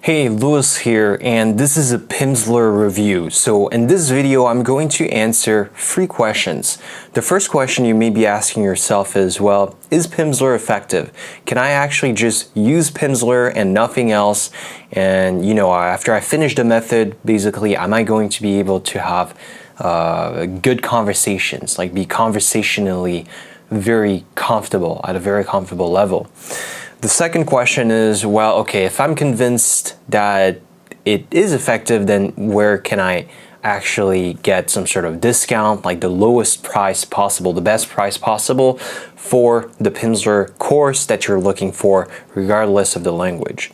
Hey, Lewis here, and this is a Pimsleur review. So in this video, I'm going to answer 3 questions. The first question you may be asking yourself is, well, is Pimsleur effective? Can I actually just use Pimsleur and nothing else? And after I finish the method, basically, am I going to be able to have good conversations, like be conversationally very comfortable, at a very comfortable level? The second question is, well, okay, if I'm convinced that it is effective, then where can I actually get some sort of discount, like the lowest price possible, the best price possible for the Pimsleur course that you're looking for, regardless of the language?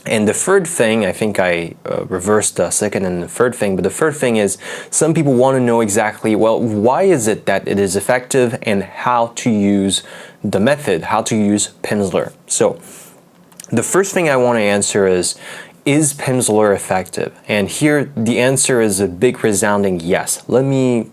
And the third thing, I think I reversed the second and the third thing, but the third thing is some people want to know exactly, well, why is it that it is effective and how to use the method, how to use Pimsleur. So the first thing I want to answer is Pimsleur effective? And here the answer is a big resounding yes. Let me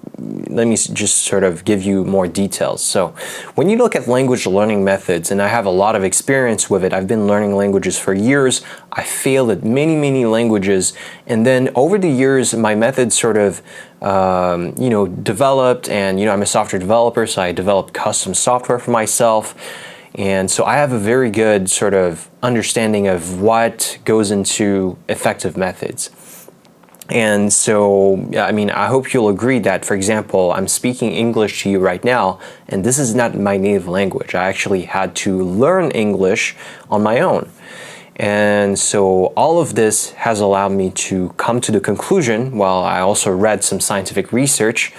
just sort of give you more details. So when you look at language learning methods, and I have a lot of experience with it, I've been learning languages for years, I failed at many languages, and then over the years my method sort of developed, and I'm a software developer, so I developed custom software for myself. And so I have a very good sort of understanding of what goes into effective methods. And so, I hope you'll agree that, for example, I'm speaking English to you right now, and this is not my native language. I actually had to learn English on my own. And so all of this has allowed me to come to the conclusion, while I also read some scientific research,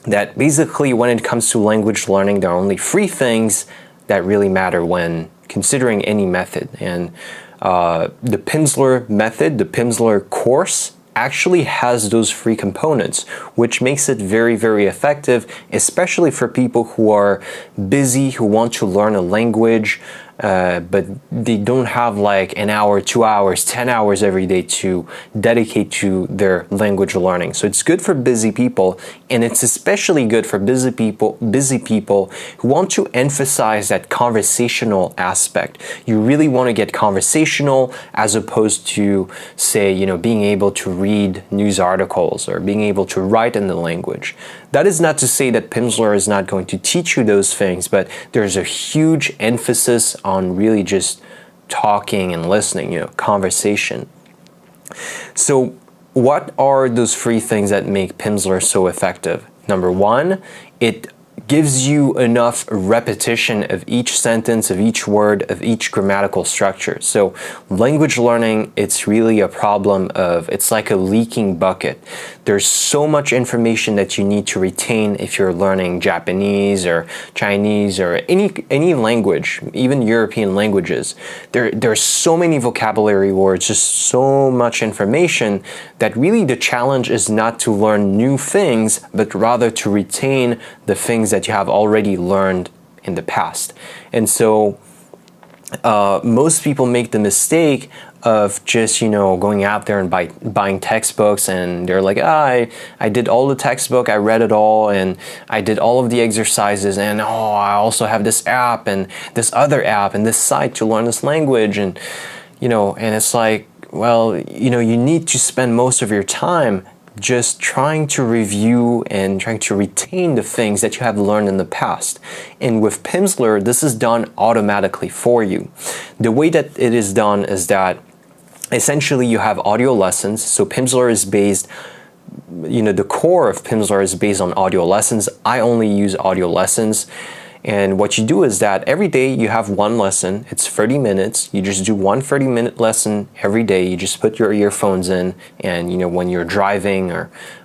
that basically when it comes to language learning, there are only 3 things that really matter when considering any method. And the Pimsleur method, the Pimsleur course, actually has those 3 components, which makes it very effective, especially for people who are busy, who want to learn a language, but they don't have like an hour, 2 hours, 10 hours every day to dedicate to their language learning. So it's good for busy people, and it's especially good for busy people who want to emphasize that conversational aspect. You really want to get conversational as opposed to, say, being able to read news articles or being able to write in the language. That is not to say that Pimsleur is not going to teach you those things, but there's a huge emphasis on really just talking and listening, conversation. So what are those 3 things that make Pimsleur so effective? Number 1, it gives you enough repetition of each sentence, of each word, of each grammatical structure. So language learning, it's really a problem of, it's like a leaking bucket. There's so much information that you need to retain if you're learning Japanese or Chinese or any language, even European languages. There's so many vocabulary words, just so much information, that really the challenge is not to learn new things, but rather to retain the things that you have already learned in the past. And so most people make the mistake of just going out there and buying textbooks, and they're like, I did all the textbook, I read it all, and I did all of the exercises, and I also have this app and this other app and this site to learn this language, and and it's like, well, you need to spend most of your time just trying to review and trying to retain the things that you have learned in the past. And with Pimsleur, this is done automatically for you. The way that it is done is that essentially you have audio lessons. So Pimsleur is based, the core of Pimsleur is based on audio lessons. I only use audio lessons. And what you do is that every day you have one lesson. It's 30 minutes. You just do one 30-minute lesson every day. You just put your earphones in, and when you're driving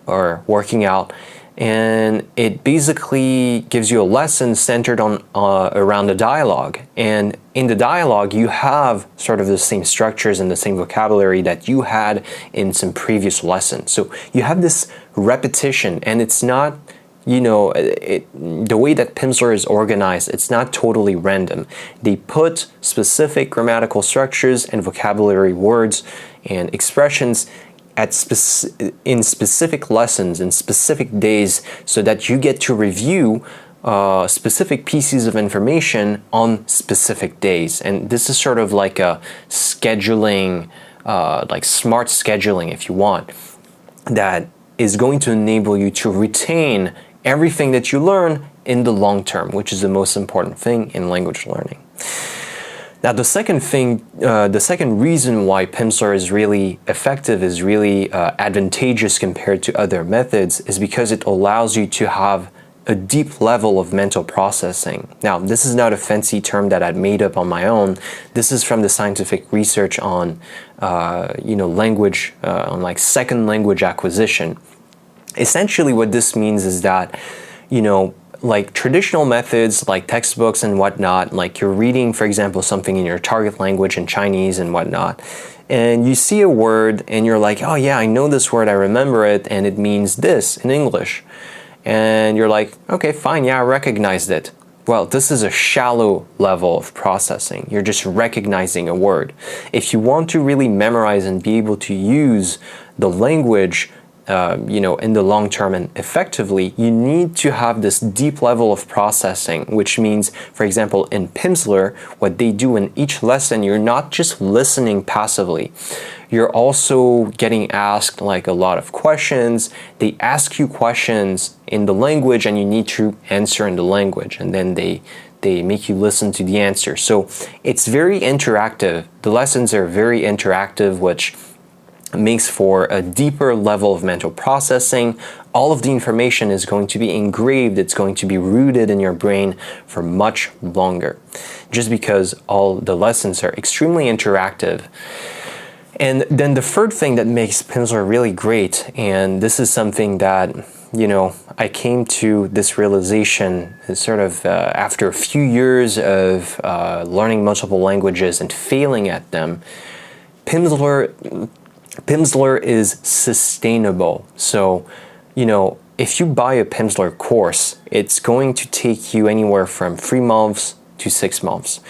or working out, and it basically gives you a lesson centered on around the dialogue. And in the dialogue, you have sort of the same structures and the same vocabulary that you had in some previous lessons. So you have this repetition, and it's not, the way that Pimsleur is organized, it's not totally random. They put specific grammatical structures and vocabulary words and expressions in specific lessons in specific days, so that you get to review specific pieces of information on specific days. And this is sort of like a scheduling, like smart scheduling if you want, that is going to enable you to retain everything that you learn in the long term, which is the most important thing in language learning. Now, the second reason why Pimsleur is really effective, is really advantageous compared to other methods, is because it allows you to have a deep level of mental processing. Now, this is not a fancy term that I'd made up on my own. This is from the scientific research on, language, on like second language acquisition. Essentially, what this means is that, like traditional methods like textbooks and whatnot, like you're reading, for example, something in your target language in Chinese and whatnot, and you see a word and you're like, oh yeah, I know this word, I remember it, and it means this in English. And you're like, okay, fine, yeah, I recognized it. Well, this is a shallow level of processing. You're just recognizing a word. If you want to really memorize and be able to use the language in the long term and effectively, you need to have this deep level of processing, which means, for example, in Pimsleur, what they do in each lesson, you're not just listening passively. You're also getting asked like a lot of questions. They ask you questions in the language and you need to answer in the language, and then they make you listen to the answer. So it's very interactive. The lessons are very interactive, which makes for a deeper level of mental processing. All of the information is going to be engraved, it's going to be rooted in your brain for much longer, just because all the lessons are extremely interactive. And then the third thing that makes Pimsleur really great, and this is something that, I came to this realization sort of after a few years of learning multiple languages and failing at them. Pimsleur is sustainable. So, if you buy a Pimsleur course, it's going to take you anywhere from 3 months to 6 months.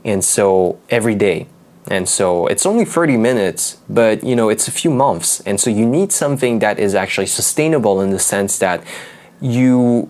And so every day. And so it's only 30 minutes, but it's a few months. And so you need something that is actually sustainable in the sense that you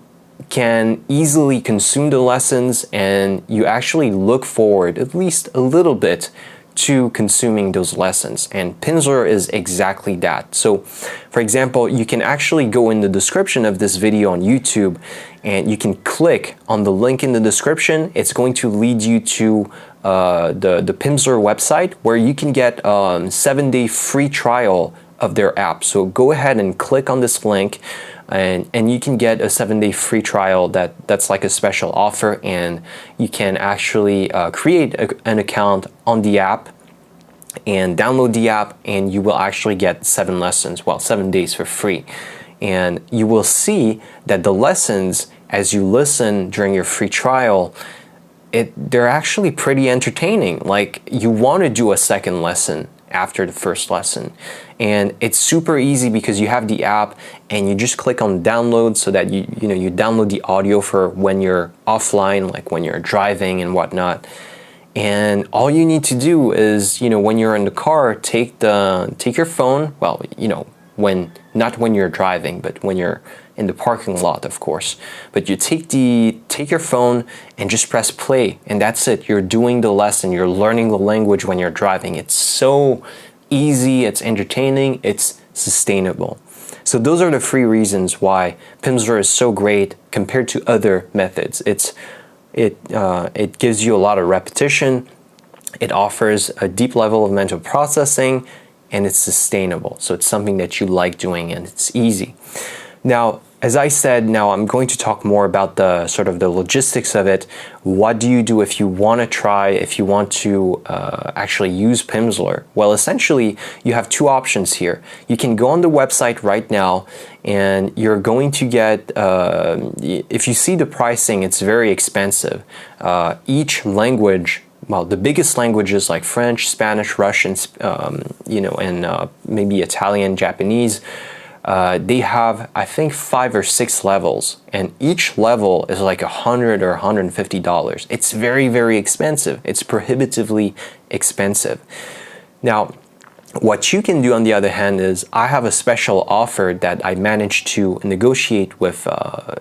can easily consume the lessons and you actually look forward at least a little bit to consuming those lessons, and Pimsleur is exactly that. So, for example, you can actually go in the description of this video on YouTube and you can click on the link in the description. It's going to lead you to the Pimsleur website where you can get a 7-day free trial of their app. So go ahead and click on this link and you can get a 7-day free trial that's like a special offer, and you can actually create an account on the app and download the app, and you will actually get 7 lessons, 7 days for free. And you will see that the lessons, as you listen during your free trial, they're actually pretty entertaining. Like, you want to do a second lesson after the first lesson, and it's super easy because you have the app and you just click on download, so that you download the audio for when you're offline, like when you're driving and whatnot. And all you need to do is, when you're in the car, take your phone, not when you're driving, but when you're in the parking lot, of course. But you take your phone and just press play, and that's it. You're doing the lesson, you're learning the language when you're driving. It's so easy, it's entertaining, it's sustainable. So those are the 3 reasons why Pimsleur is so great compared to other methods. It gives you a lot of repetition, it offers a deep level of mental processing, and it's sustainable. So it's something that you like doing and it's easy. Now, as I said, now I'm going to talk more about the sort of the logistics of it. What do you do if you want to actually use Pimsleur? Well, essentially, you have 2 options here. You can go on the website right now, and you're going to get, if you see the pricing, it's very expensive. Each language, the biggest languages like French, Spanish, Russian, and maybe Italian, Japanese, they have, I think, 5 or 6 levels, and each level is like $100 or $150. It's very, very expensive. It's prohibitively expensive. Now, What you can do on the other hand is I have a special offer that I managed to negotiate with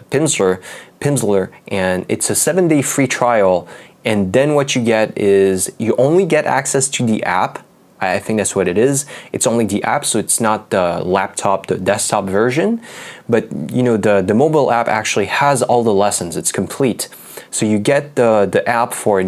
Pimsleur, and it's a 7-day free trial. And then what you get is you only get access to the app. I think that's what it is. It's only the app, so it's not the laptop, the desktop version. But you know, the mobile app actually has all the lessons. It's complete. So you get the app for it's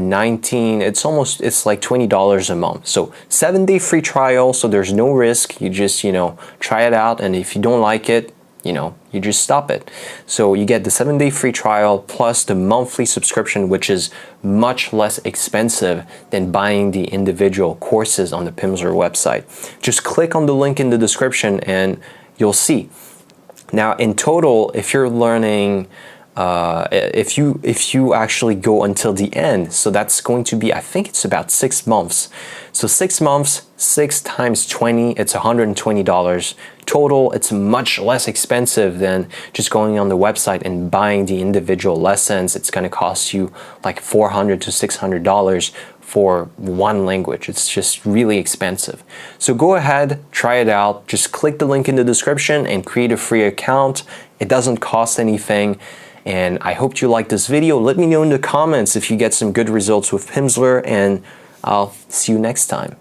like $20 a month. So 7-day free trial, so there's no risk. You just, you know, try it out, and if you don't like it, you know, you just stop it. So you get the 7-day free trial plus the monthly subscription, which is much less expensive than buying the individual courses on the Pimsleur website. Just click on the link in the description and you'll see. Now in total, if you're learning, if you actually go until the end, so that's going to be, I think it's about 6 months. So 6 months, 6 times 20, it's $120. Total, it's much less expensive than just going on the website and buying the individual lessons. It's going to cost you like $400 to $600 for one language. It's just really expensive. So go ahead, try it out. Just click the link in the description and create a free account. It doesn't cost anything. And I hope you like this video. Let me know in the comments if you get some good results with Pimsleur, and I'll see you next time.